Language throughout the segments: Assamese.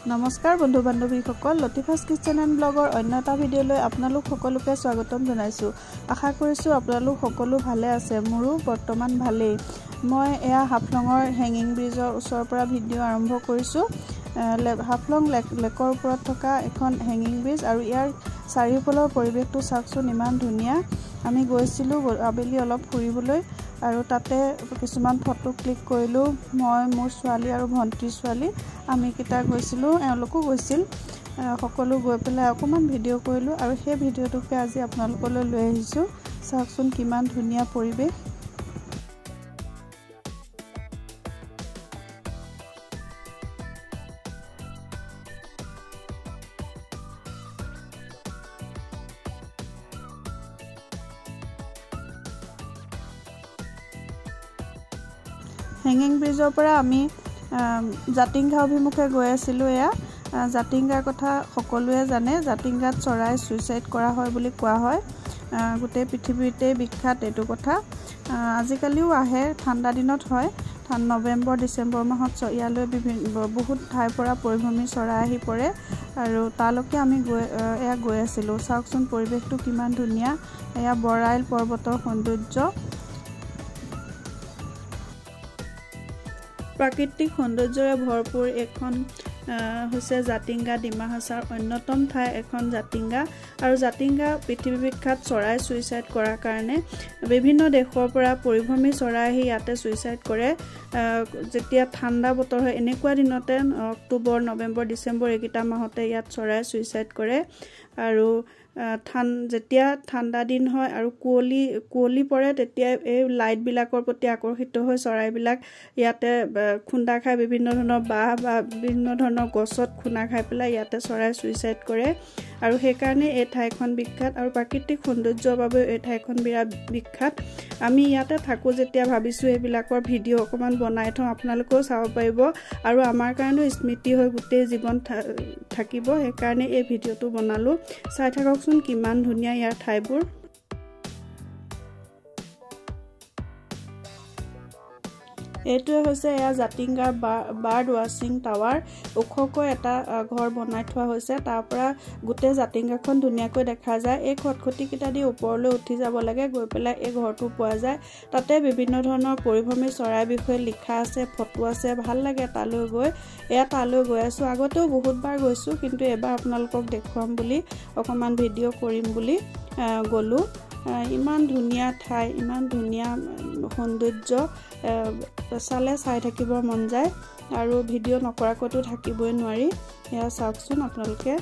নমস্কাৰ বন্ধু বান্ধৱীসকল লতিফাছ কিচেন এণ্ড ব্লগৰ অন্য এটা ভিডিঅ'লৈ আপোনালোক সকলোকে স্বাগতম জনাইছোঁ। আশা কৰিছোঁ আপোনালোক সকলো ভালে আছে। মোৰো বৰ্তমান ভালেই। মই এয়া হাফলঙৰ হেঙিং ব্ৰিজৰ ওচৰৰ পৰা ভিডিঅ' আৰম্ভ কৰিছোঁ। হাফলং লেকৰ ওপৰত থকা এখন হেঙিং ব্ৰিজ আৰু ইয়াৰ চাৰিওফালৰ পৰিৱেশটো চাওকচোন, ইমান ধুনীয়া। আমি গৈছিলোঁ আবেলি অলপ ফুৰিবলৈ আৰু তাতে কিছুমান ফটো ক্লিক কৰিলোঁ। মই, মোৰ ছোৱালী আৰু ভণ্টিৰ ছোৱালী আমিকেইটা গৈছিলোঁ, এওঁলোকো গৈছিল। সকলো গৈ পেলাই অকণমান ভিডিঅ' কৰিলোঁ আৰু সেই ভিডিঅ'টোকে আজি আপোনালোকলৈ লৈ আহিছোঁ। চাওকচোন কিমান ধুনীয়া পৰিৱেশ। হেঙিং ব্ৰিজৰ পৰা আমি জাতিংগা অভিমুখে গৈ আছিলোঁ। এয়া জাতিংগাৰ কথা সকলোৱে জানে। জাতিংগাত চৰাই ছুইচাইড কৰা হয় বুলি কোৱা হয়। গোটেই পৃথিৱীতে বিখ্যাত এইটো কথা। আজিকালিও আহে, ঠাণ্ডা দিনত হয়। নৱেম্বৰ ডিচেম্বৰ মাহত ইয়ালৈ বহুত ঠাইৰ পৰা পৰিভ্ৰমী চৰাই আহি পৰে আৰু তালৈকে আমি গৈ আছিলোঁ। চাওকচোন পৰিৱেশটো কিমান ধুনীয়া। এয়া বৰাইল পৰ্বতৰ সৌন্দৰ্য। প্ৰাকৃতিক সৌন্দৰ্যৰে ভৰপূৰ এইখন হৈছে জাতিংগা, ডিমা হাছাওৰ অন্যতম ঠাই এখন জাতিংগা। আৰু জাতিংগা পৃথিৱী বিখ্যাত চৰাই ছুইচাইড কৰাৰ কাৰণে বিভিন্ন দেশৰ পৰা পৰিভ্ৰমী চৰাই আহি ইয়াতে ছুইচাইড কৰে। যেতিয়া ঠাণ্ডা বতৰ হয়, এনেকুৱা দিনতে অক্টোবৰ, নৱেম্বৰ, ডিচেম্বৰ এইকেইটা মাহতে ইয়াত চৰাই ছুইচাইড কৰে। আৰু যেতিয়া ঠাণ্ডা দিন হয় আৰু কুঁৱলী পৰে, তেতিয়া এই লাইটবিলাকৰ প্ৰতি আকৰ্ষিত হৈ চৰাইবিলাক ইয়াতে খুন্দা খাই বিভিন্ন ধৰণৰ বাঁহ বা বিভিন্ন ধৰণৰ গছত খুন্দা খাই পেলাই ইয়াতে চৰাই ছুইচাইড কৰে। আৰু সেইকাৰণে এই ঠাইখন বিখ্যাত আৰু প্ৰাকৃতিক সৌন্দৰ্যৰ বাবেও এই ঠাইখন বিৰাট বিখ্যাত। আমি ইয়াতে থাকোঁ যেতিয়া ভাবিছোঁ এইবিলাকৰ ভিডিঅ' অকণমান বনাই থওঁ, আপোনালোকেও চাব পাৰিব আৰু আমাৰ কাৰণেও স্মৃতি হৈ গোটেই জীৱন থাকিব। সেইকাৰণে এই ভিডিঅ'টো বনালোঁ। চাই থাককচোন কিমান ধুনীয়া ইয়াৰ ঠাইবোৰ। এইটোৱে হৈছে এয়া জাতিংগাৰ বাৰ্ড ৱাচিং টাৱাৰ। ওখকৈ এটা ঘৰ বনাই থোৱা হৈছে। তাৰ পৰা গোটেই জাতিংগাখন ধুনীয়াকৈ দেখা যায়। এই খটখটিকেইটা দি ওপৰলৈ উঠি যাব লাগে, গৈ পেলাই এই ঘৰটো পোৱা যায়। তাতে বিভিন্ন ধৰণৰ পৰিভ্ৰমী চৰাইৰ বিষয়ে লিখা আছে, ফটো আছে, ভাল লাগে তালৈ গৈ। তালৈ গৈ আছোঁ। আগতেও বহুতবাৰ গৈছোঁ, কিন্তু এবাৰ আপোনালোকক দেখুৱাম বুলি অকণমান ভিডিঅ' কৰিম বুলি গ'লোঁ। ইমান ধুনীয়া ঠাই, ইমান ধুনীয়া সৌন্দৰ্য, চালে চাই থাকিব মন যায় আৰু ভিডিঅ' নকৰাকৈতো থাকিবই নোৱাৰি। এয়া চাওকচোন আপোনালোকে।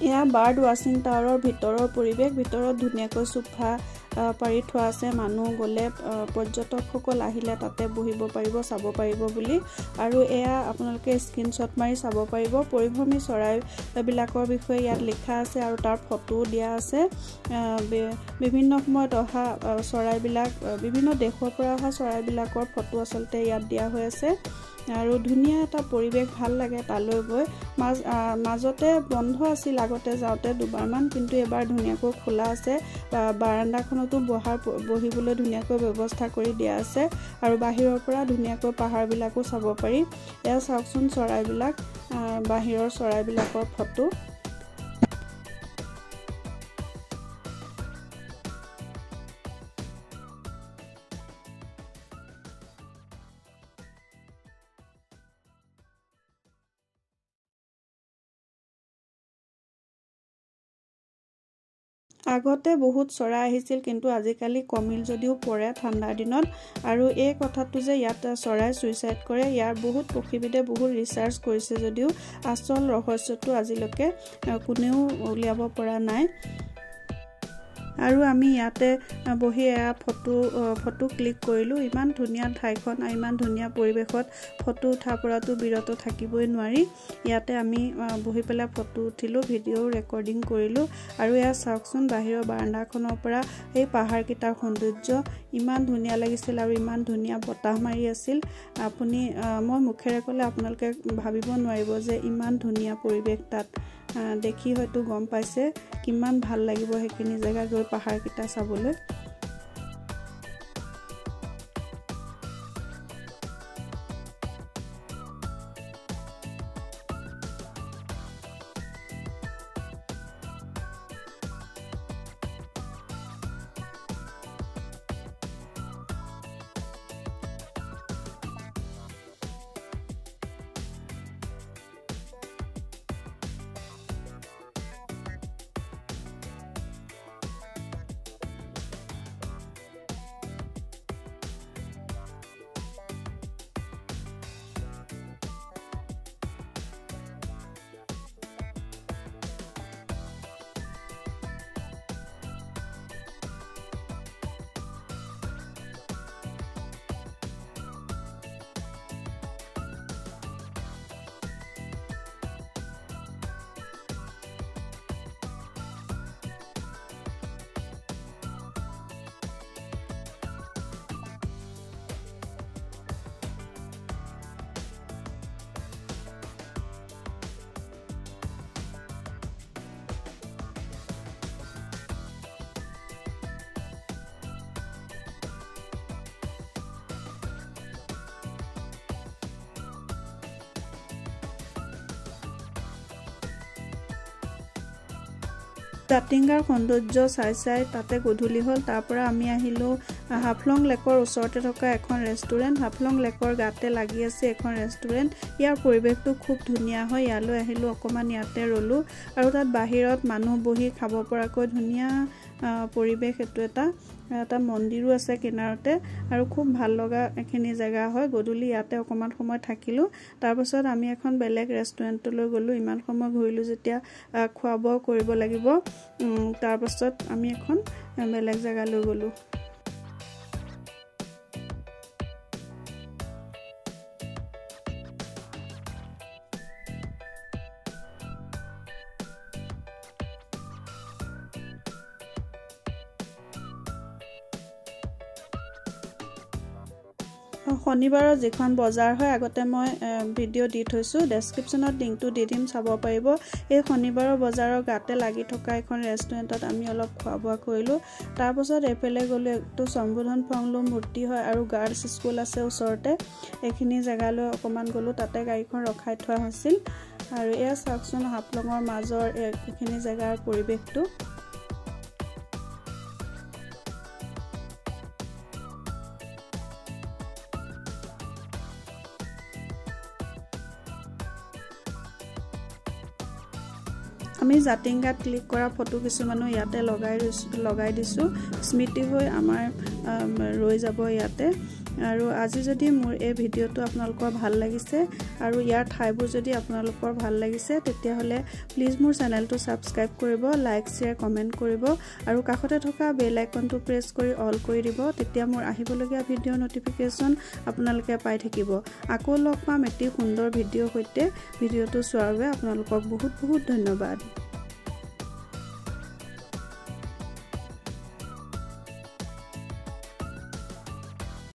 এয়া বাৰ্ড ৱাচিং টাৱাৰৰ ভিতৰৰ পৰিৱেশ। ভিতৰত ধুনীয়াকৈ চোফা পাৰি থোৱা আছে। মানুহ গ'লে, পৰ্যটকসকল আহিলে তাতে বহিব পাৰিব, চাব পাৰিব বুলি। আৰু এয়া আপোনালোকে স্ক্ৰীনশ্বট মাৰি চাব পাৰিব। পৰিভ্ৰমী চৰাইবিলাকৰ বিষয়ে ইয়াত লিখা আছে আৰু তাৰ ফটোও দিয়া আছে। বিভিন্ন সময়ত অহা চৰাইবিলাক, বিভিন্ন দেশৰ পৰা অহা চৰাইবিলাকৰ ফটো আচলতে ইয়াত দিয়া হৈ আছে। আৰু ধুনীয়া এটা পৰিৱেশ, ভাল লাগে তালৈ গৈ। মাজতে বন্ধ আছিল আগতে যাওঁতে দুবাৰমান, কিন্তু এবাৰ ধুনীয়াকৈ খোলা আছে। বাৰাণ্ডাখনতো বহিবলৈ ধুনীয়াকৈ ব্যৱস্থা কৰি দিয়া আছে আৰু বাহিৰৰ পৰা ধুনীয়াকৈ পাহাৰবিলাকো চাব পাৰি। এয়া চাওকচোন চৰাইবিলাক, বাহিৰৰ চৰাইবিলাকৰ ফটো। আগতে বহুত চৰাই আহিছিল, কিন্তু আজিকালি কমিল যদিও পৰে ঠাণ্ডাৰ দিনত। আৰু এই কথাটো যে ইয়াত চৰাই ছুইচাইড কৰে, ইয়াৰ বহুত পক্ষীবিদে বহুত ৰিচাৰ্চ কৰিছে যদিও আচল ৰহস্যটো আজিলৈকে কোনেও উলিয়াব পৰা নাই। আৰু আমি ইয়াতে বহি এয়া ফটো ক্লিক কৰিলোঁ ইমান ধুনীয়া ঠাইখন আৰু ইমান ধুনীয়া পৰিৱেশত ফটো উঠাৰ পৰাটো বিৰত থাকিবই নোৱাৰি ইয়াতে আমি বহি পেলাই ফটো উঠিলোঁ ভিডিঅ' ৰেকৰ্ডিং কৰিলোঁ আৰু এয়া চাওকচোন বাহিৰৰ বাৰান্দাখনৰ পৰা এই পাহাৰকেইটাৰ সৌন্দৰ্য ইমান ধুনীয়া লাগিছিল আৰু ইমান ধুনীয়া বতাহ মাৰি আছিল আপুনি মই মুখেৰে ক'লে আপোনালোকে ভাবিব নোৱাৰিব যে ইমান ধুনীয়া পৰিৱেশ তাত দেখি হয়তো গম পাইছে কিমান ভাল লাগিব সেইখিনি জেগা গৈ পাহাৰকেইটা চাবলৈ জাতিংগাৰ সৌন্দৰ্য চাই তাতে গধূলি হ'ল তাৰ পৰা আমি আহিলোঁ হাফলং লেকৰ ওচৰতে থকা এখন ৰেষ্টুৰেণ্ট হাফলং লেকৰ গাতে লাগি আছে এখন ৰেষ্টুৰেণ্ট ইয়াৰ পৰিৱেশটো খুব ধুনীয়া হয় ইয়ালৈ আহিলোঁ অকণমান ইয়াতে ৰ'লোঁ আৰু তাত বাহিৰত মানুহ বহি খাব পৰাকৈ ধুনীয়া পৰিৱেশ এইটো এটা মন্দিৰো আছে কিনাৰতে আৰু খুব ভাল লগা এখিনি জেগা হয় গধূলি ইয়াতে অকণমান সময় থাকিলোঁ তাৰপিছত আমি এখন বেলেগ ৰেষ্টুৰেণ্টলৈ গ'লোঁ ইমান সময় ঘূৰিলোঁ যেতিয়া খোৱা বোৱা কৰিব লাগিব তাৰপিছত আমি এখন বেলেগ জেগালৈ গ'লোঁ শনিবাৰৰ যিখন বজাৰ হয় আগতে মই ভিডিঅ' দি থৈছোঁ ডেছক্ৰিপশ্যনত লিংকটো দি দিম চাব পাৰিব এই শনিবাৰৰ বজাৰৰ গাতে লাগি থকা এখন ৰেষ্টুৰেণ্টত আমি অলপ খোৱা বোৱা কৰিলোঁ তাৰপাছত এইফালে গ'লোঁ একটো সম্বোধন ফংলো মূৰ্তি হয় আৰু গাৰ্লছ স্কুল আছে ওচৰতে এইখিনি জেগালৈ অকণমান গ'লোঁ তাতে গাড়ীখন ৰখাই থোৱা হৈছিল আৰু এয়া চাওকচোন হাফলঙৰ মাজৰ এইখিনি জেগাৰ পৰিৱেশটো আমি জাতিংগাত ক্লিক কৰা ফটো কিছুমানো ইয়াতে লগাই দিছোঁ স্মৃতি হৈ আমাৰ ৰৈ যাব ইয়াতে আৰু আজি যদি মোৰ এই ভিডিঅ'টো আপোনালোকৰ ভাল লাগিছে আৰু ইয়াৰ ঠাইবোৰ যদি আপোনালোকৰ ভাল লাগিছে তেতিয়াহ'লে প্লিজ মোৰ চেনেলটো ছাবস্ক্ৰাইব কৰিব লাইক শ্বেয়াৰ কমেণ্ট কৰিব আৰু কাষতে থকা বেল আইকনটো প্ৰেছ কৰি অল কৰি দিব তেতিয়া মোৰ আহিবলগীয়া ভিডিঅ'ৰ নটিফিকেশ্যন আপোনালোকে পাই থাকিব আকৌ লগ পাম এটি সুন্দৰ ভিডিঅ'ৰ সৈতে ভিডিঅ'টো চোৱাৰ বাবে আপোনালোকক বহুত বহুত ধন্যবাদ